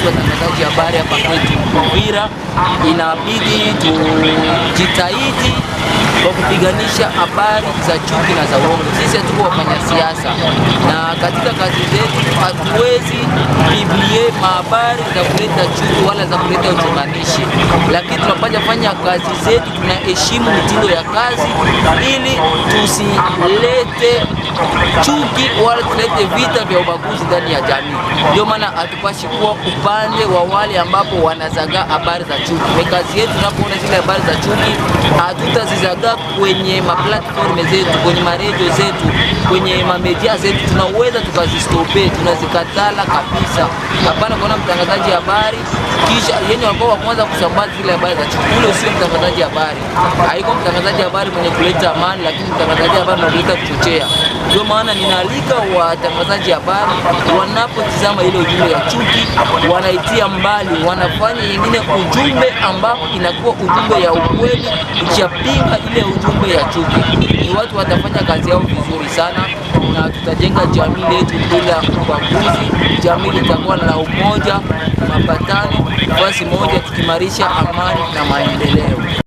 sisi watangazaji habari hapa kwetu Uvira, inabidi tujitahidi kwa kupiganisha habari za chuki na za uongo. Sisi hatuko wafanya siasa, na katika kazi zetu hatuwezi biblie mahabari za kuleta chuki wala za kuleta uchonganishi, lakini tunafanya kazi zetu, tunaheshimu mitindo ya kazi ili tusilete chuki wala tulete vita vya ubaguzi ndani ya jamii. Ndio maana hatupashi kuwa upande wa wale ambapo wanazaga habari za chuki. Kazi yetu tunapoona zile habari za chuki, hatutazizaga kwenye maplatform zetu, kwenye maredio zetu, kwenye mamedia zetu. Tunaweza tukazistope, tunazikatala kabisa. Hapana kuona mtangazaji habari kisha yeye ambao wa kwanza kusambaza zile habari za chuki, ule sio mtangazaji habari. Haiko mtangazaji habari mwenye kuleta amani, lakini mtangazaji habari analeta kuchochea. Ndio maana ninaalika watangazaji habari wanapotizama ile ujumbe ya chuki, wanaitia mbali, wanafanya nyingine ujumbe ambao inakuwa ujumbe ya ukweli, ikipinga ile ujumbe ya chuki. Ni watu watafanya kazi yao vizuri sana, na tutajenga jamii yetu bila ubaguzi. Jamii itakuwa na umoja, mapatano, basi moja, tukimarisha amani na maendeleo.